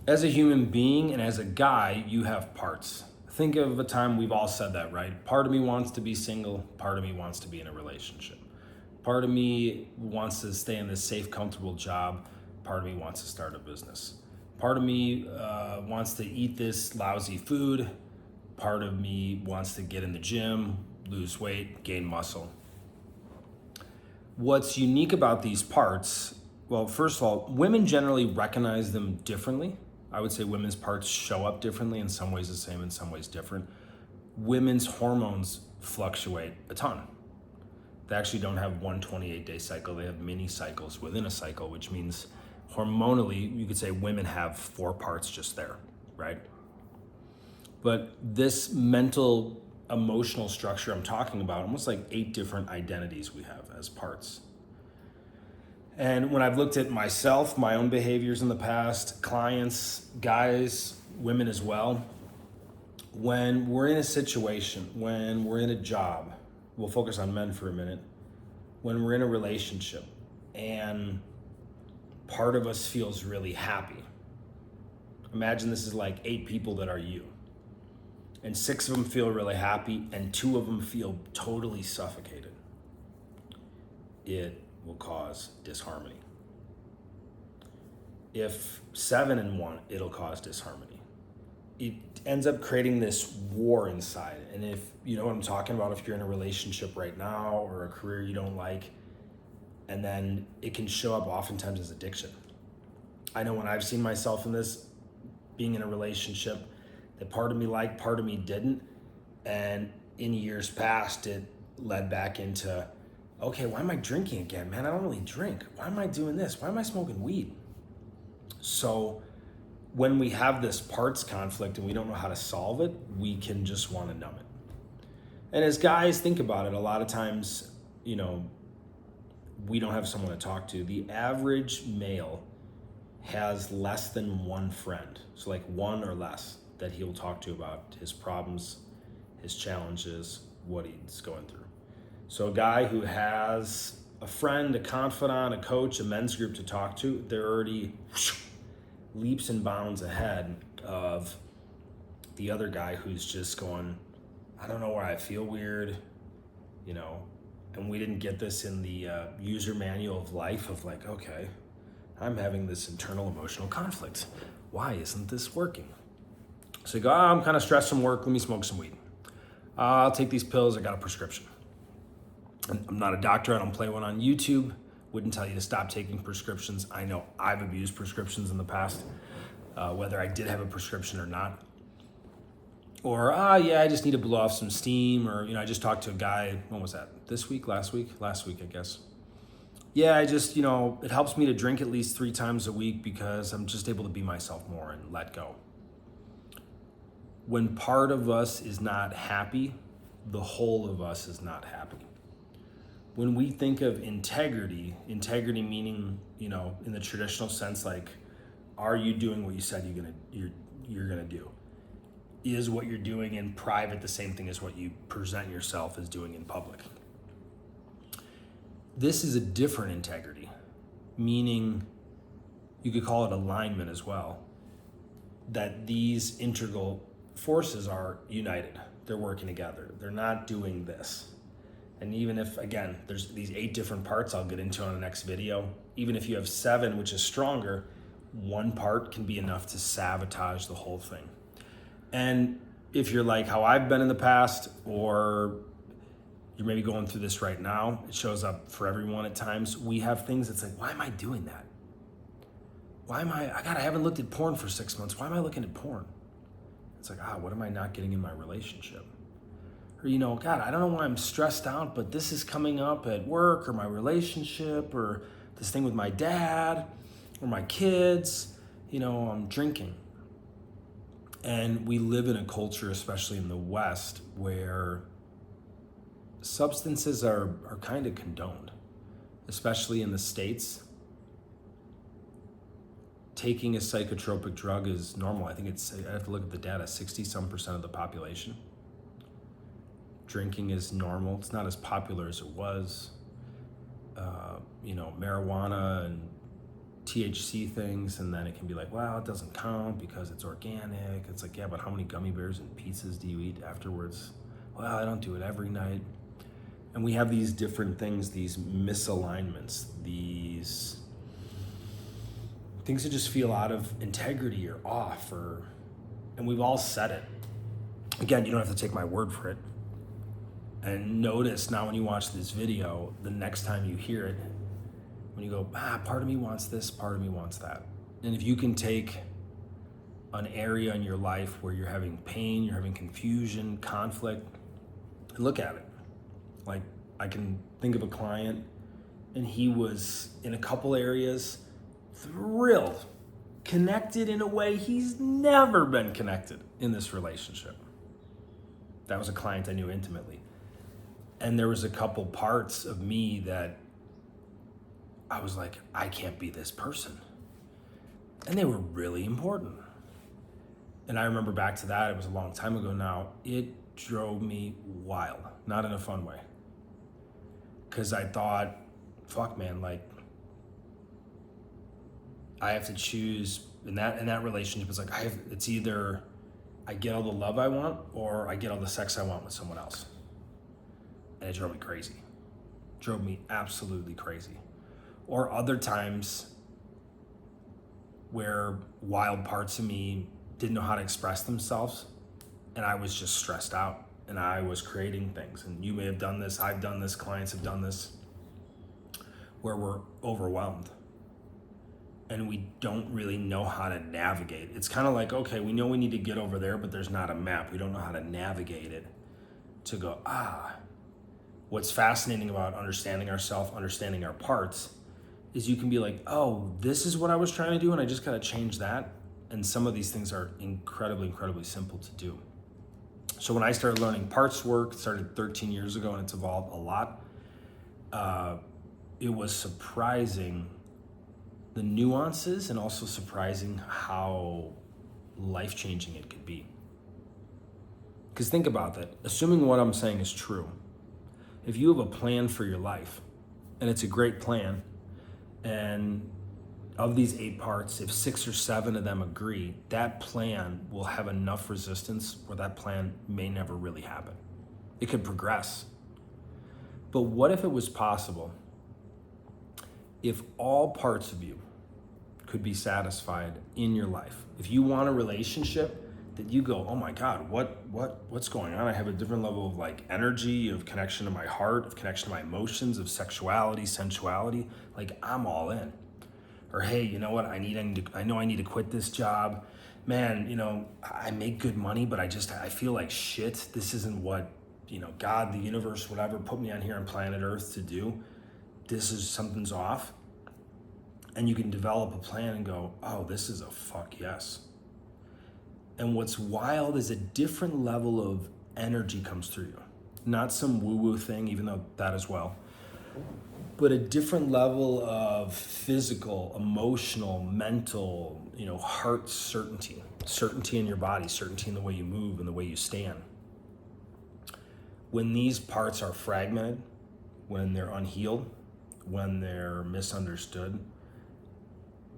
As a human being and as a guy, you have parts. Think of a time we've all said that, right? Part of me wants to be single, part of me wants to be in a relationship. Part of me wants to stay in this safe, comfortable job. Part of me wants to start a business. Part of me wants to eat this lousy food. Part of me wants to get in the gym, lose weight, gain muscle. What's unique about these parts, well, first of all, women generally recognize them differently. I would say women's parts show up differently, in some ways the same, in some ways different. Women's hormones fluctuate a ton. They actually don't have one 28-day cycle, they have mini cycles within a cycle, which means hormonally, you could say women have 4 parts just there, right? But this mental, emotional structure I'm talking about, almost like 8 different identities we have as parts. And when I've looked at myself, my own behaviors in the past, clients, guys, women as well, when we're in a situation, when we're in a job, we'll focus on men for a minute, when we're in a relationship and part of us feels really happy. Imagine this is like 8 people that are you. And 6 of them feel really happy and 2 of them feel totally suffocated. It will cause disharmony. If 7 and 1, it'll cause disharmony. It ends up creating this war inside. And if you know what I'm talking about, if you're in a relationship right now or a career you don't like, and then it can show up oftentimes as addiction. I know when I've seen myself in this, being in a relationship that part of me liked, part of me didn't, and in years past it led back into, okay, why am I drinking again? Man, I don't really drink. Why am I doing this? Why am I smoking weed? So when we have this parts conflict and we don't know how to solve it, we can just want to numb it. And as guys, think about it, a lot of times, we don't have someone to talk to. The average male has less than one friend, so like 1 or less, that he'll talk to about his problems, his challenges, what he's going through. So a guy who has a friend, a confidant, a coach, a men's group to talk to, they're already leaps and bounds ahead of the other guy who's just going, I don't know why I feel weird, and we didn't get this in the user manual of life of like, okay, I'm having this internal emotional conflict. Why isn't this working? So you go, I'm kind of stressed from work, let me smoke some weed. I'll take these pills, I got a prescription. I'm not a doctor, I don't play one on YouTube. Wouldn't tell you to stop taking prescriptions. I know I've abused prescriptions in the past, whether I did have a prescription or not. Or, I just need to blow off some steam. Or, I just talked to a guy, when was that? This week, last week, I guess. Yeah, I just, it helps me to drink at least 3 times a week because I'm just able to be myself more and let go. When part of us is not happy, the whole of us is not happy. When we think of integrity meaning, in the traditional sense, like, are you doing what you said you're gonna do? Is what you're doing in private the same thing as what you present yourself as doing in public? This is a different integrity, meaning you could call it alignment as well, that these integral forces are united. They're working together. They're not doing this. And even if, again, there's these 8 different parts I'll get into on the next video, even if you have 7, which is stronger, 1 part can be enough to sabotage the whole thing. And if you're like how I've been in the past, or you're maybe going through this right now, it shows up for everyone at times. We have things that's like, why am I doing that? I haven't looked at porn for 6 months. Why am I looking at porn? It's like, what am I not getting in my relationship? Or, God, I don't know why I'm stressed out, but this is coming up at work or my relationship or this thing with my dad or my kids, I'm drinking. And we live in a culture, especially in the West, where substances are kind of condoned, especially in the States. Taking a psychotropic drug is normal. I have to look at the data, 60% of the population. Drinking is normal. It's not as popular as it was. Marijuana and THC things, and then it can be like, well, it doesn't count because it's organic. It's like, yeah, but how many gummy bears and pizzas do you eat afterwards? Well, I don't do it every night. And we have these different things, these misalignments, these things that just feel out of integrity or off, and we've all said it. Again, you don't have to take my word for it. And notice now when you watch this video, the next time you hear it, when you go, part of me wants this, part of me wants that. And if you can take an area in your life where you're having pain, you're having confusion, conflict, and look at it. Like, I can think of a client, and he was in a couple areas thrilled, connected in a way he's never been connected in this relationship. That was a client I knew intimately. And there was a couple parts of me that I was like, I can't be this person. And they were really important. And I remember back to that, it was a long time ago now, it drove me wild, not in a fun way. Because I thought, fuck man, like, I have to choose, in that relationship, it's like, it's either I get all the love I want or I get all the sex I want with someone else. And it drove me crazy. Drove me absolutely crazy. Or other times where wild parts of me didn't know how to express themselves, and I was just stressed out, and I was creating things. And you may have done this, I've done this, clients have done this, where we're overwhelmed and we don't really know how to navigate. It's kind of like, okay, we know we need to get over there, but there's not a map. We don't know how to navigate it to go, What's fascinating about understanding ourselves, understanding our parts, is you can be like, oh, this is what I was trying to do, and I just got to change that. And some of these things are incredibly, incredibly simple to do. So when I started learning parts work, it started 13 years ago, and it's evolved a lot. It was surprising the nuances, and also surprising how life-changing it could be. Because think about that. Assuming what I'm saying is true, if you have a plan for your life, and it's a great plan, and of these 8 parts, if 6 or 7 of them agree, that plan will have enough resistance where that plan may never really happen. It could progress. But what if it was possible if all parts of you could be satisfied in your life? If you want a relationship that you go, oh my God, what's going on? I have a different level of like energy, of connection to my heart, of connection to my emotions, of sexuality, sensuality. Like, I'm all in. Or hey, you know what? I know I need to quit this job. Man, you know, I make good money, but I feel like shit. This isn't what, God, the universe, whatever, put me on here on planet Earth to do. Something's off. And you can develop a plan and go, oh, this is a fuck yes. And what's wild is a different level of energy comes through you. Not some woo-woo thing, even though that as well, but a different level of physical, emotional, mental, heart certainty in your body, certainty in the way you move and the way you stand. When these parts are fragmented, when they're unhealed, when they're misunderstood,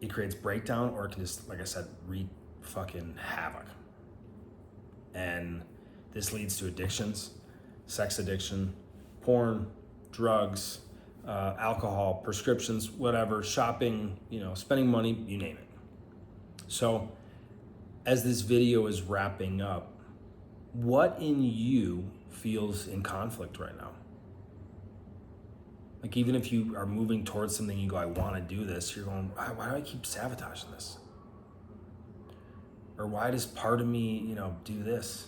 it creates breakdown, or it can just, like I said, wreak fucking havoc. And this leads to addictions, sex addiction, porn, drugs, alcohol, prescriptions, whatever, shopping, spending money, you name it. So as this video is wrapping up, what in you feels in conflict right now? Like, even if you are moving towards something, you go, I want to do this, you're going, why do I keep sabotaging this? Or why does part of me, do this?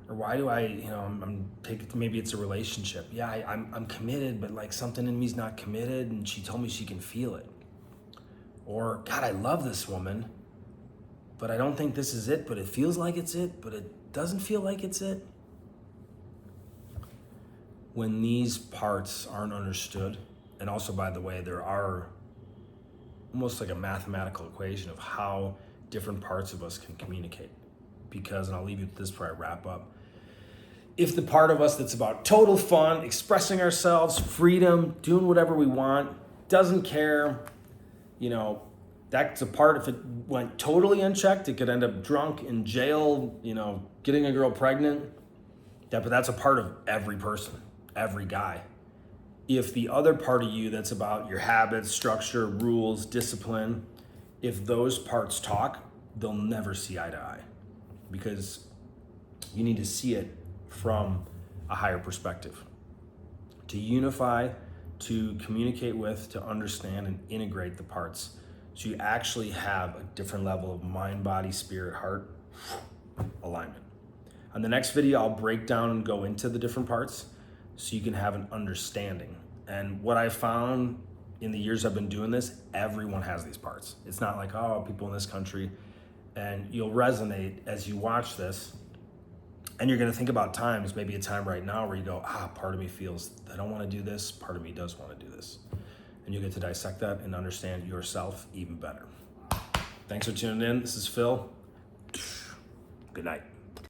Or why do I, I'm taking, maybe it's a relationship. Yeah, I'm committed, but like something in me's not committed, and she told me she can feel it. Or, God, I love this woman, but I don't think this is it, but it feels like it's it, but it doesn't feel like it's it. When these parts aren't understood, and also, by the way, there are almost like a mathematical equation of how different parts of us can communicate. Because, and I'll leave you with this before I wrap up, if the part of us that's about total fun, expressing ourselves, freedom, doing whatever we want, doesn't care, you know, that's a part, if it went totally unchecked, it could end up drunk in jail, you know, getting a girl pregnant. But that's a part of every person, every guy. If the other part of you that's about your habits, structure, rules, discipline, if those parts talk, they'll never see eye to eye, because you need to see it from a higher perspective. To unify, to communicate with, to understand and integrate the parts, so you actually have a different level of mind, body, spirit, heart alignment. On the next video, I'll break down and go into the different parts so you can have an understanding. And what I found in the years I've been doing this, everyone has these parts. It's not like, oh, people in this country. And you'll resonate as you watch this, and you're gonna think about times, maybe a time right now where you go, part of me feels I don't wanna do this, part of me does wanna do this. And you get to dissect that and understand yourself even better. Thanks for tuning in. This is Phil. Good night.